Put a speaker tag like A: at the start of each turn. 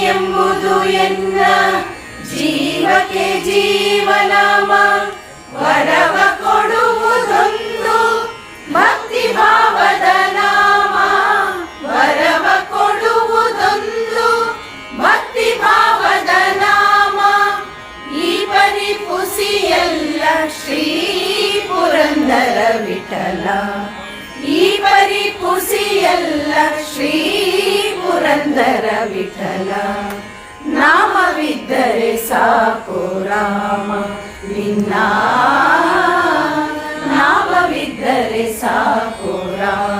A: ಎಂಬುದು ಎನ್ನ ಜೀವಕ್ಕೆ ಜೀವನಾಮ ವರವ ಕೊಡುವುದೊಂದು ಭಕ್ತಿ ಭಾವದ ನಾಮ ವರವ ಕೊಡುವುದೊಂದು ಭಕ್ತಿ ಭಾವದ ನಾಮ ಈ ಪರಿಪುಸಿಯಲ್ಲ ಶ್ರೀ ಪುರಂದರ ವಿಠಲ ಈ ಪರಿಪುಸಿಯಲ್ಲ ಶ್ರೀ ಪುರಂದರ ವಿಠಲ ನಾಮವಿದ್ದರೆ ಸಾಕು ರಾಮ ನಿನ್ನ ನಾಮವಿದ್ದರೆ ಸಾಕು ರಾಮ